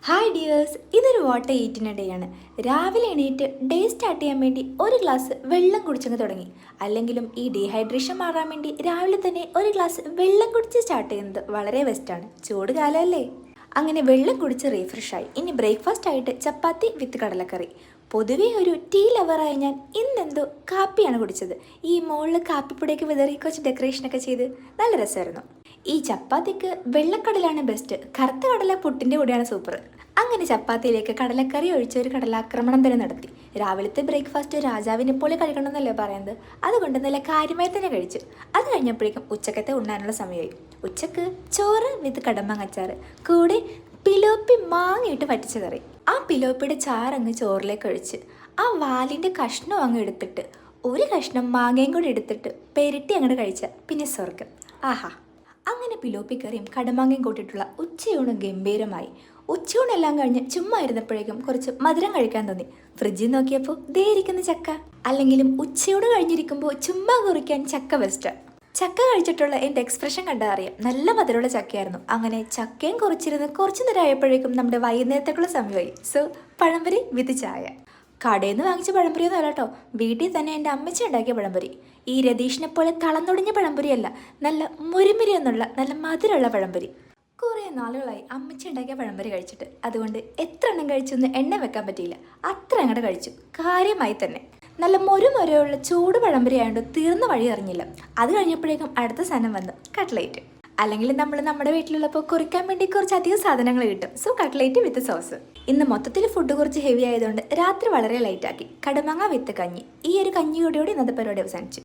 Hi dears, ഇതൊരു water ഈറ്റിൻ്റെ day ആണ്. രാവിലെ എണീറ്റ് ഡേ സ്റ്റാർട്ട് ചെയ്യാൻ വേണ്ടി ഒരു ഗ്ലാസ് വെള്ളം കുടിച്ചങ്ങ് തുടങ്ങി. അല്ലെങ്കിലും ഈ ഡീഹൈഡ്രേഷൻ മാറാൻ വേണ്ടി രാവിലെ തന്നെ ഒരു ഗ്ലാസ് വെള്ളം കുടിച്ച് സ്റ്റാർട്ട് ചെയ്യുന്നത് വളരെ ബെസ്റ്റാണ്. ചൂട് കാലമല്ലേ. അങ്ങനെ വെള്ളം കുടിച്ച് റീഫ്രഷായി. ഇനി ബ്രേക്ക്ഫാസ്റ്റ് ആയിട്ട് ചപ്പാത്തി വിത്ത് കടലക്കറി. പൊതുവേ ഒരു ടീ ലവറായി ഞാൻ ഇന്നെന്തോ കാപ്പിയാണ് കുടിച്ചത്. ഈ മുകളിൽ കാപ്പിപ്പൊടിയൊക്കെ വിതറി കുറച്ച് ഡെക്കറേഷനൊക്കെ ചെയ്ത് നല്ല രസമായിരുന്നു. ഈ ചപ്പാത്തിക്ക് വെള്ളക്കടലാണ് ബെസ്റ്റ്, കറുത്ത കടല പുട്ടിൻ്റെ കൂടെയാണ് സൂപ്പർ. അങ്ങനെ ചപ്പാത്തിയിലേക്ക് കടലക്കറി ഒഴിച്ച് ഒരു കടലാക്രമണം തന്നെ നടത്തി. രാവിലത്തെ ബ്രേക്ക്ഫാസ്റ്റ് രാജാവിനെ പോലെ കഴിക്കണമെന്നല്ലേ പറയുന്നത്, അതുകൊണ്ട് നല്ല കാര്യമായി തന്നെ കഴിച്ചു. അത് കഴിഞ്ഞപ്പോഴേക്കും ഉച്ചക്കത്തെ ഉണ്ണാനുള്ള സമയമായി. ഉച്ചക്ക് ചോറ് വിത്ത് കടമ്പങ്ങച്ചാറ്, കൂടെ പിലോപ്പി മാങ്ങയിട്ട് വറ്റിച്ച കറി. ആ പിലോപ്പിയുടെ ചാറങ്ങ് ചോറിലേക്ക് ഒഴിച്ച് ആ വാലിൻ്റെ കഷ്ണം അങ്ങ് എടുത്തിട്ട് ഒരു കഷ്ണം മാങ്ങയും കൂടി എടുത്തിട്ട് പെരട്ടി അങ്ങോട്ട് കഴിച്ച പിന്നെ സ്വർഗം. ആഹാ. അങ്ങനെ പിലോപ്പി കറിയും കടമാങ്ങയും കൂട്ടിയിട്ടുള്ള ഉച്ചയൂണ് ഗംഭീരമായി. ഉച്ചയൂണെല്ലാം കഴിഞ്ഞ് ചുമ്മാ ഇരുന്നപ്പോഴേക്കും കുറച്ച് മധുരം കഴിക്കാൻ തോന്നി. ഫ്രിഡ്ജിൽ നോക്കിയപ്പോൾ ദേ ഇരിക്കുന്ന ചക്ക. അല്ലെങ്കിലും ഉച്ചയൂണ് കഴിഞ്ഞിരിക്കുമ്പോൾ ചുമ്മാ കുറിക്കാൻ ചക്ക ബെസ്റ്റ്. ചക്ക കഴിച്ചിട്ടുള്ള എൻ്റെ എക്സ്പ്രഷൻ കണ്ടാൽ അറിയാം, നല്ല മധുരമുള്ള ചക്കയായിരുന്നു. അങ്ങനെ ചക്കയും കുറച്ചിരുന്ന് കുറച്ച് നേരം ആയപ്പോഴേക്കും നമ്മുടെ വൈകുന്നേരത്തേക്കുള്ള സമയമായി. സോ പഴംപൊരി വിത്ത് ചായ. കടയിൽ നിന്ന് വാങ്ങിച്ച പഴംപൊരിയൊന്നും അല്ല കേട്ടോ, വീട്ടിൽ തന്നെ എൻ്റെ അമ്മച്ചി ഉണ്ടാക്കിയ പഴംപൊരി. ഈ രതീഷിനെ പോലെ തളന്നൊടിഞ്ഞ പഴംപൊരിയല്ല, നല്ല മുരിമുരി എന്നുള്ള നല്ല മധുരമുള്ള പഴംപൊരി. കുറേ നാളുകളായി അമ്മച്ചി ഉണ്ടാക്കിയ പഴംപൊരി കഴിച്ചിട്ട്, അതുകൊണ്ട് എത്ര എണ്ണം കഴിച്ചൊന്നും എണ്ണ വെക്കാൻ പറ്റിയില്ല, അത്ര അങ്ങോട്ട് കഴിച്ചു. കാര്യമായി തന്നെ നല്ല മൊരയുള്ള ചൂട് പഴംപൊരി ആയതുകൊണ്ട് തീർന്ന വഴി അറിഞ്ഞില്ല. അത് കഴിഞ്ഞപ്പോഴേക്കും അടുത്ത സാധനം വന്നു, കട്ട്ലേറ്റ്. അല്ലെങ്കിൽ നമ്മൾ നമ്മുടെ വീട്ടിലുള്ളപ്പോൾ കുറിക്കാൻ വേണ്ടി കുറച്ചധികം സാധനങ്ങൾ കിട്ടും. സോ കട്ട്ലേറ്റ് വിത്ത് സോസ്. ഇന്ന് മൊത്തത്തിൽ ഫുഡ് കുറച്ച് ഹെവി ആയതുകൊണ്ട് രാത്രി വളരെ ലൈറ്റാക്കി കടമാങ്ങ വിത്ത് കഞ്ഞി. ഈ ഒരു കഞ്ഞിയോടുകൂടി ഇന്നത്തെ പരിപാടി അവസാനിച്ചു.